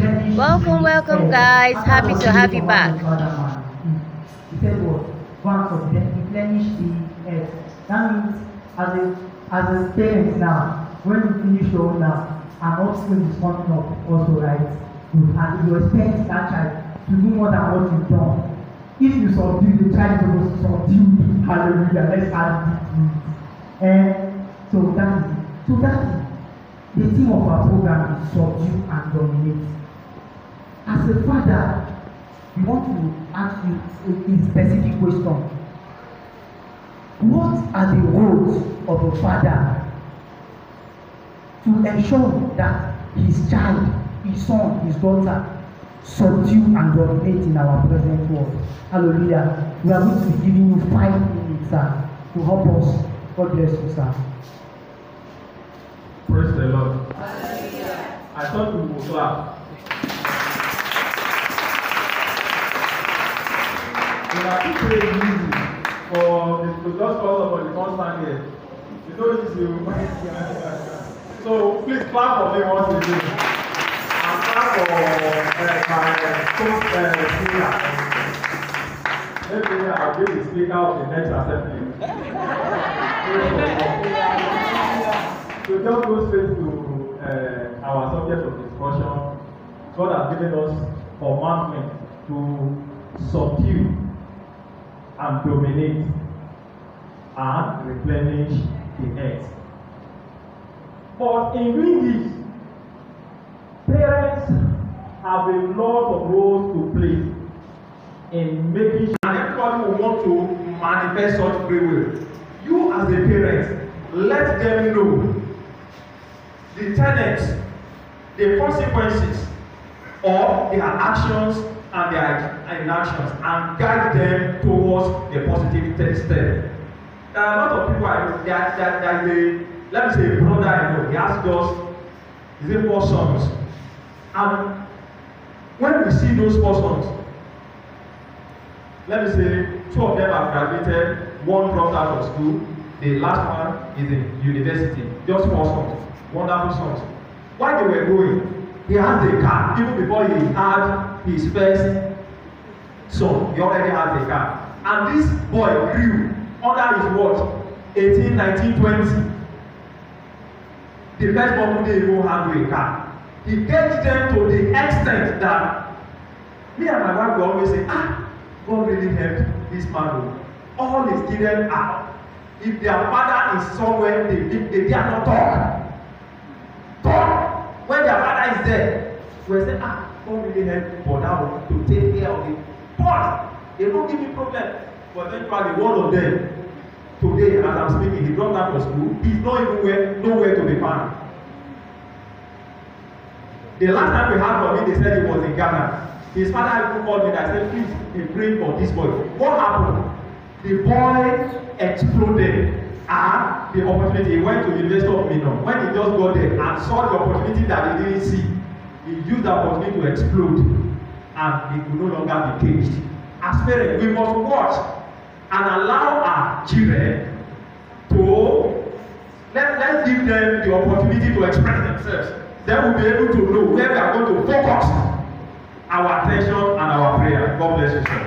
Welcome, welcome, guys. Happy to have you back. He said what? Go and replenish the earth. That means as a parent now, when you finish your own now, and offspring is coming up also, right? And you expect that child to do more than what you've done. If you subdue, the child is supposed to subdue. Hallelujah. Let's add it to it. And so that is the theme of our program is subdue and dominate. As a father, we want to ask you a specific question. What are the roles of a father to ensure that his child, his son, his daughter subdue and dominate in our present world? Hallelujah. We are going to be giving you 5 minutes, sir, to help us. God bless you, sir. Praise the Lord. I thought we would clap. We are too very easy for to just call up on the constant here. You know this you. So please clap for me once again. And clap for my co-speaker. Maybe I'll be the speaker of the next assembly. So just go straight to our subject of discussion. God has given us commandment to subdue and dominate and replenish the earth. But in doing this, parents have a lot of roles to play in making sure, and everybody will want to manifest such free will. You as a parent, let them know the tenets, the consequences of their actions and their inactions, and guide them towards the positive step. There are a lot of people I know, there is a, let me say, a brother I know, he has just 4 sons. And when we see those 4 sons, let me say 2 of them have graduated, 1 dropped out of school, the last one is in university, just 4 sons. Wonderful sons. While they were going, he has a car. Even before he had his first son, he already has a car. And this boy grew under his watch, 18, 19, 20. The first one didn't even handle a car. He gets them to the extent that me and my wife will always say, God really helped this man. All his children are. If their father is somewhere, they dare not talk. When their father is there, we say, God really help for now to take care of it. But they don't give me problem. But eventually, one of them, today, as I'm speaking, he dropped out of school. He's not even nowhere to be found. The last time we heard from him, they said he was in Ghana. His father even called me and I said, please, pray for this boy. What happened? The boy exploded. And the opportunity, he went to University of Minot. When he just got there and saw the opportunity that he didn't see, he used the opportunity to explode, and he could no longer be caged. As parents, we must watch and allow our children to let's give them the opportunity to express themselves. Then we'll be able to know where we are going to focus our attention and our prayer. God bless you, sir.